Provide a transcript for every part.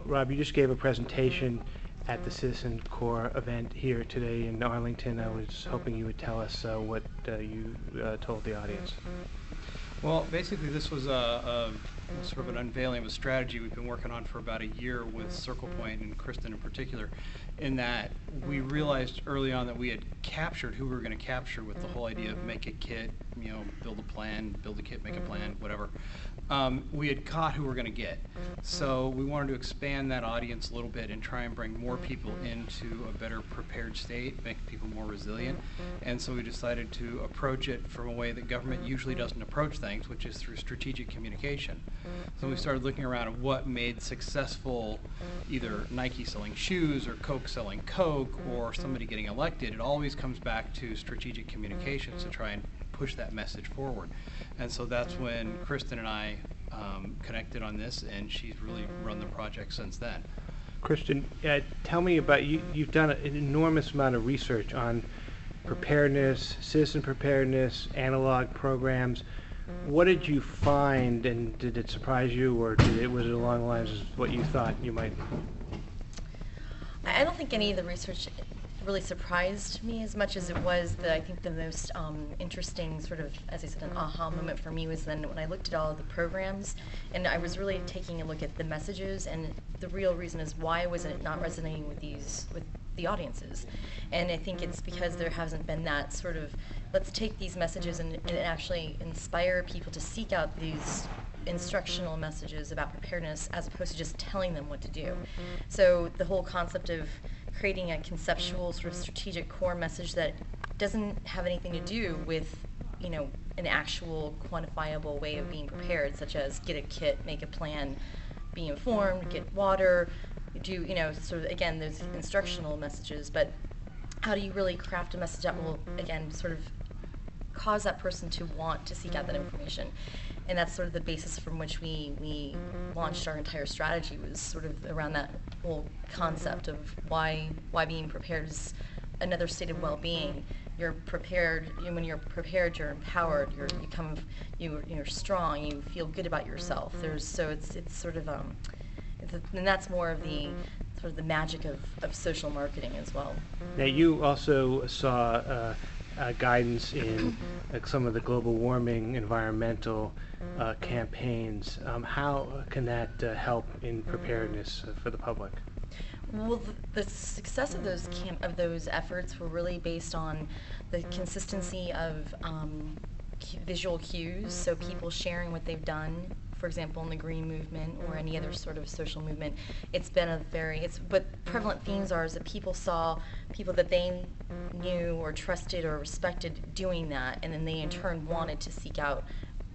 Rob, you just gave a presentation at the Citizen Corps event here today in Arlington. I was hoping you would tell us what you told the audience. Well, basically this was a sort of an unveiling of a strategy we've been working on for about a year with Circle Point and Kristin in particular, in that we realized early on that we had captured who we were going to capture with the whole idea of make a kit, build a plan, build a kit, make a plan, whatever. We had caught who we're going to get. So we wanted to expand that audience a little bit and try and bring more people into a better prepared state, make people more resilient. And so we decided to approach it from a way that government usually doesn't approach things, which is through strategic communication. So we started looking around at what made successful either Nike selling shoes or Coke selling Coke or somebody getting elected. It always comes back to strategic communications to try and push that message forward. And so that's when Kristin and I connected on this, and she's really run the project since then. Kristin, tell me about, you've done an enormous amount of research on preparedness, citizen preparedness, analog programs. What did you find, and did it surprise you, or was it along the lines of what you thought you might? I don't think any of the research really surprised me as much as it was I think the most interesting sort of, as I said, an aha moment for me was then when I looked at all of the programs, and I was really taking a look at the messages, and the real reason is why was it not resonating with the audiences. And I think it's because there hasn't been that sort of, let's take these messages and actually inspire people to seek out these instructional messages about preparedness as opposed to just telling them what to do. So the whole concept of creating a conceptual sort of strategic core message that doesn't have anything to do with an actual quantifiable way of being prepared, such as get a kit, make a plan, be informed, get water, do sort of, again, those instructional messages, but how do you really craft a message that will, again, sort of cause that person to want to seek out that information? And that's sort of the basis from which we launched our entire strategy, was sort of around that whole concept of why being prepared is another state of well-being. You're prepared. When you're prepared, you're empowered. You're strong. You feel good about yourself. It's sort of and that's more of the sort of the magic of social marketing as well. Now you also saw guidance in some of the global warming environmental campaigns. How can that help in preparedness for the public? Well, the success of those efforts were really based on the consistency of visual cues, so people sharing what they've done. For example, in the green movement or any other sort of social movement, what prevalent themes are is that people saw people that they knew or trusted or respected doing that, and then they in turn wanted to seek out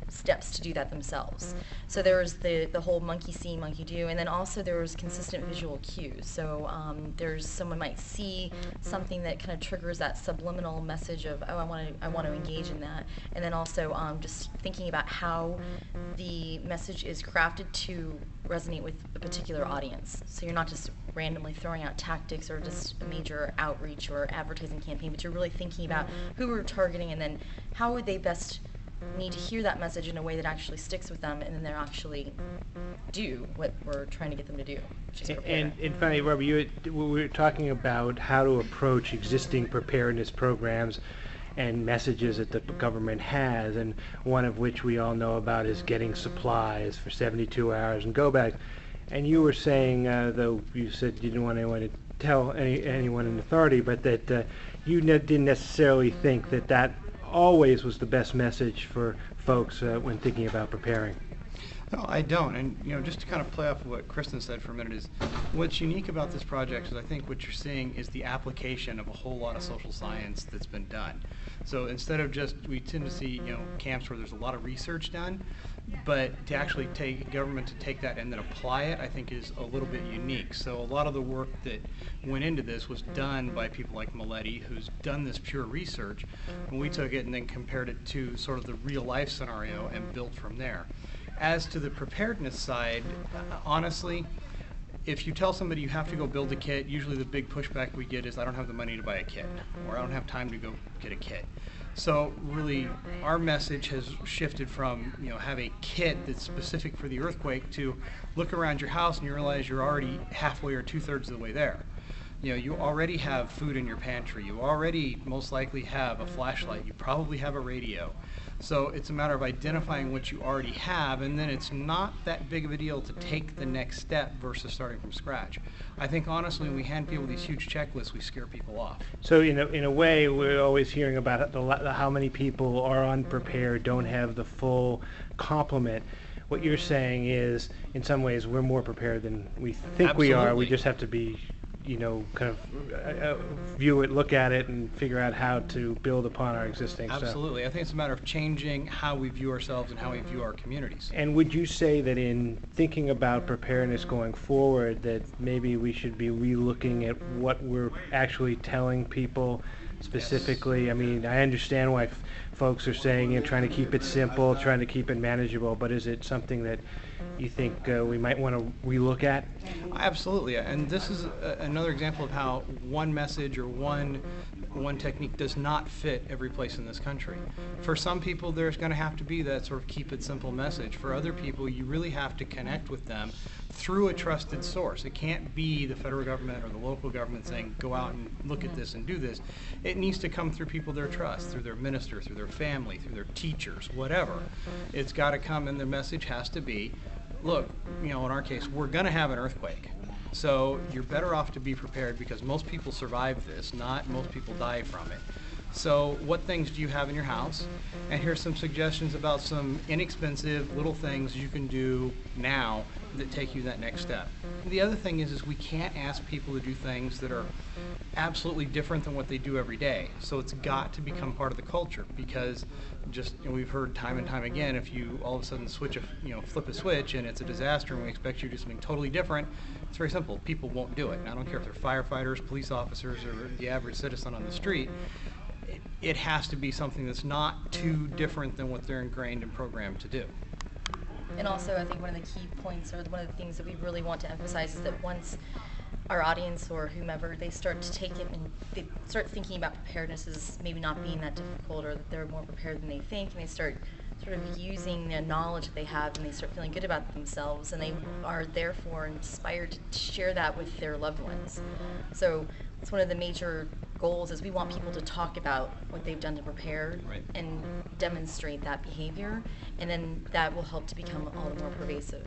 steps to do that themselves. So there was the whole monkey see, monkey do, and then also there was consistent visual cues. So there's someone might see something that kind of triggers that subliminal message of, oh, I want to engage in that, and then also just thinking about how the message is crafted to resonate with a particular audience. So you're not just randomly throwing out tactics or just a major outreach or advertising campaign, but you're really thinking about who we're targeting and then how would they best need to hear that message in a way that actually sticks with them, and then they'll actually do what we're trying to get them to do, which is prepare. And finally, Robert, we were talking about how to approach existing preparedness programs and messages that the government has, and one of which we all know about is getting supplies for 72 hours and go back. And you were saying, though you said you didn't want anyone to tell anyone in authority, but that you didn't necessarily think that always was the best message for folks when thinking about preparing. No, I don't. And just to kind of play off of what Kristin said for a minute, is what's unique about this project is I think what you're seeing is the application of a whole lot of social science that's been done. So instead of we tend to see camps where there's a lot of research done, but to actually government to take that and then apply it, I think is a little bit unique. So a lot of the work that went into this was done by people like Maletti, who's done this pure research, and we took it and then compared it to sort of the real life scenario and built from there. As to the preparedness side, honestly, if you tell somebody you have to go build a kit, usually the big pushback we get is, I don't have the money to buy a kit, or I don't have time to go get a kit. So really, our message has shifted from, have a kit that's specific for the earthquake to look around your house and you realize you're already halfway or 2/3 of the way there. You already have food in your pantry. You already most likely have a flashlight. You probably have a radio. So it's a matter of identifying what you already have, and then it's not that big of a deal to take the next step versus starting from scratch. I think honestly, when we hand people these huge checklists, we scare people off. So in a way, we're always hearing about how many people are unprepared, don't have the full complement. What you're saying is, in some ways, we're more prepared than we think we are. We Absolutely. just have to be, kind of view it, look at it, and figure out how to build upon our existing stuff. Absolutely. I think it's a matter of changing how we view ourselves and how we view our communities. And would you say that in thinking about preparedness going forward, that maybe we should be relooking at what we're actually telling people specifically? I mean, I understand why folks are saying, trying to keep it simple, trying to keep it manageable, but is it something that you think we might want to relook at? Absolutely, and this is another example of how one message or one technique does not fit every place in this country. For some people, there's going to have to be that sort of keep it simple message. For other people, you really have to connect with them through a trusted source. It can't be the federal government or the local government saying, go out and look at this and do this. It needs to come through people they trust, through their minister, through their family, through their teachers, whatever. It's got to come, and the message has to be, look, in our case, we're going to have an earthquake. So you're better off to be prepared because most people survive this, not most people die from it. So what things do you have in your house? And here's some suggestions about some inexpensive little things you can do now that take you that next step. The other thing is we can't ask people to do things that are absolutely different than what they do every day. So it's got to become part of the culture because just we've heard time and time again, if you all of a sudden flip a switch and it's a disaster and we expect you to do something totally different, it's very simple. People won't do it. And I don't care if they're firefighters, police officers, or the average citizen on the street. It has to be something that's not too different than what they're ingrained and programmed to do. And also, I think one of the key points, or one of the things that we really want to emphasize, is that once our audience or whomever, they start to take it and they start thinking about preparedness as maybe not being that difficult, or that they're more prepared than they think, and they start sort of using the knowledge that they have, and they start feeling good about themselves, and they are therefore inspired to share that with their loved ones. So it's one of the major goals is we want people to talk about what they've done to prepare and demonstrate that behavior, and then that will help to become all the more pervasive.